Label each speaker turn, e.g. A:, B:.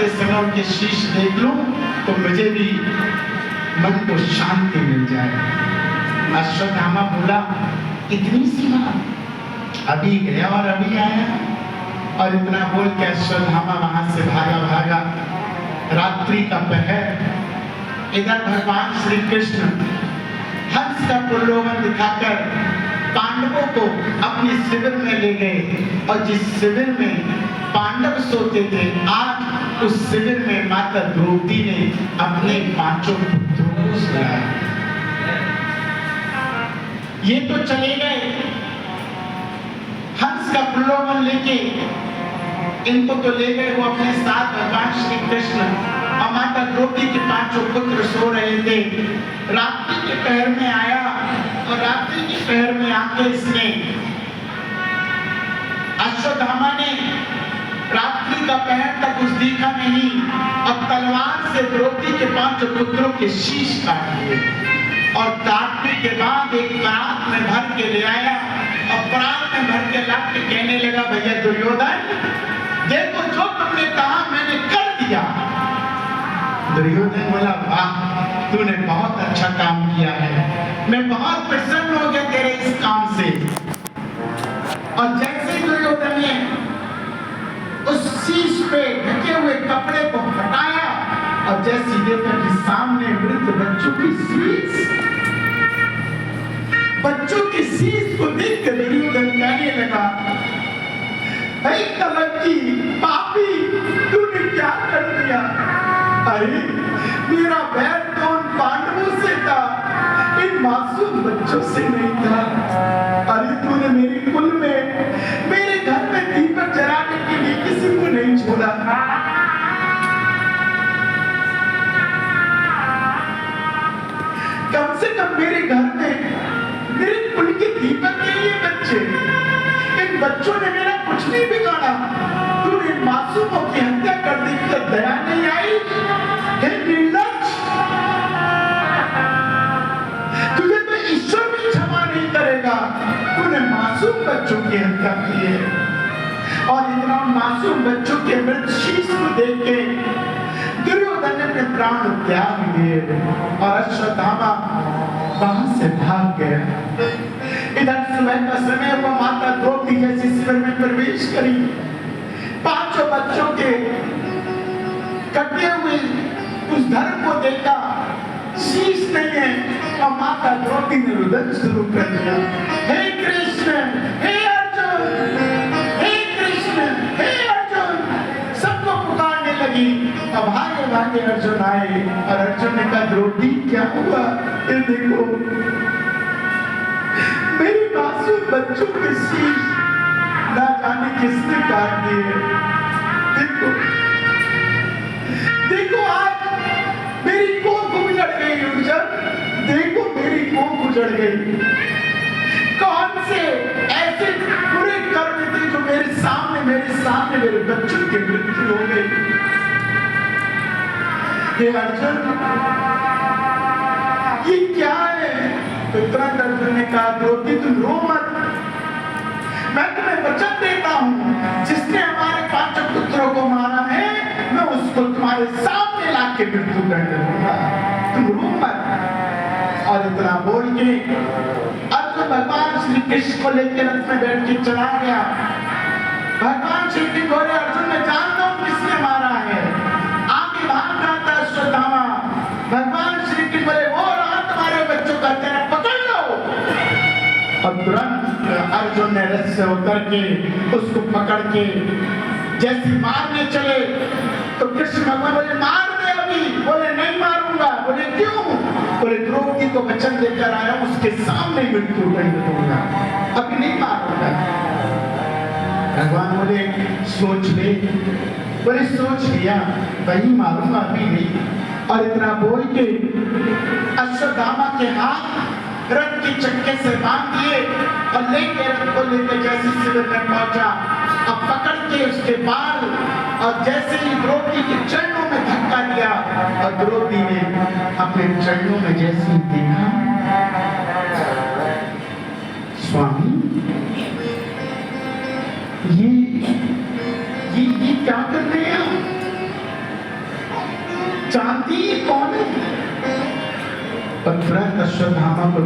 A: के समय उनके शीश देख लूं तो मुझे भी मन को शांति मिल जाए। अश्वत्थामा बोला, इतनी सी बात, अभी गया और अभी आया। और इतना बोल के अश्वत्थामा वहां से भागा। रात्रि का पहर, इधर भगवान श्री कृष्ण हंस का प्रलोभन दिखाकर पांडवों को अपने शिविर में ले गए। और जिस शिविर में पांडव सोते थे, आज उस शिविर में माता द्रौपदी ने अपने 5 पुत्रों को सुलाया। ये तो चले गए हंस का प्रलोभन लेके, इनको तो ले गए वो अपने साथ भगवान श्री कृष्ण। और माता द्रौपदी के 5 पुत्र सो रहे थे। रात्रि के पहर में आया और रात्रि के पहर में आके इसने अश्वत्थामा ने रात्रि का पहर तक कुछ दिखा नहीं, अब तलवार से द्रौपदी के 5 पुत्रों के शीश काट दिए। और काटने के बाद एक परात में भर के ले आया और परात में भर के ला के कहने लगा, भैया दुर्योधन, देखो जो तुमने कहा मैंने कर दिया। दुर्योधन बोला, वाह, तूने बहुत अच्छा काम किया है, मैं बहुत प्रसन्न हो गया तेरे इस काम से। और जैसे दुर्योधन ने उस शीश पे ढके हुए कपड़े को हटाया और जैसी देखा कि सामने वृद्ध बच्चों की शीश को देख कर दुर्योधन कहने लगा, ऐ कलंकी, पापी, तूने क्या कर दिया? अरे मेरा बैर तो उन पांडवों से था, इन मासूम बच्चों से नहीं था। अरे तूने मेरे कुल में, मेरे घर में दीपक जलाने के लिए किसी को नहीं छोड़ा। कम से कम मेरे घर में मेरे कुल के दीपक के लिए बच्चे, इन बच्चों ने मेरा कुछ नहीं बिगाड़ा। तूने मासूमों की हत्या कर दी, तो दया नहीं आई? हे निर्लज्ज, तुझे तो ईश्वर भी क्षमा नहीं करेगा। तूने मासूम बच्चों की हत्या की है। और इतना मासूम बच्चों के मृत शीश को देख के दुर्योधन ने अपने प्राण त्याग दिए और अश्वत्थामा वहां से भाग गया। इधर सुबह का समय, वो माता द्रौपदी जैसी शिविर में प्रवेश करी, 5 बच्चों के कटे हुए उस धर्म को देखा, शीश नहीं है। और माता द्रौपदी ने रुदन शुरू कर दिया, हे कृष्ण, हे अर्जुन, हे कृष्ण, हे अर्जुन, सबको पुकारने लगी। अब भागे अर्जुन आए और अर्जुन ने कहा, द्रौपदी क्या हुआ? ये देखो मेरी मासूम बच्चों के शीश ना जाने किसने काट दिए। देखो आज मेरी कोख उजड़ गई अर्जुन, देखो मेरी कोख उजड़ गई। कौन से ऐसे बुरे कर्म थे जो मेरे सामने मेरे बच्चों की मृत्यु हो गई? हे अर्जुन, ये क्या है? तो तुरंत अर्जुन ने कहा, द्रौपदी तुम रो मत, मैं तुम्हें वचन देता हूँ, जिसने हमारे 5 पुत्रों को मारा है मैं उसको तुम्हारे सामने लाके मृत्यु दंड दूंगा, तुम रो मत। और इतना बोल के अर्जुन भगवान श्री कृष्ण को लेकर रथ में बैठ के चला गया। भगवान श्री कृष्ण बोले, अर्जुन मैं जानता हूँ किसने मारा है। आगे भाग रहा था अश्वत्थामा, भगवान श्री कृष्ण बोले, वो रहा तुम्हारे बच्चों का, तेरा पकड़ लो। और तुरंत अर्जुन ने रथ से उतर के उसको पकड़ के जैसे मारने चले तो कृष्ण भगवान बोले, मार दे अभी। बोले नहीं मारूंगा। बोले क्यों? बोले द्रौपदी को वचन देकर आया, उसके सामने मृत्यु दंड दूंगा, अभी नहीं मारूंगा। भगवान बोले सोच ले। बोले सोच लिया, वही मारूंगा, अभी नहीं। और इतना बोल के अश्वत्थामा के हाथ रथ के चक्के से बांध दिए और लेके रथ को लेकर जैसे शिविर में पहुंचा, अब पकड़ के उसके बाल और जैसे ही द्रौपदी के चरणों में धक्का दिया और द्रौपदी ने अपने चरणों में जैसे ही देखा, स्वामी ये क्या कर रहे हैं? चांदी कौन है? पर तुरंत अश्वत्थामा को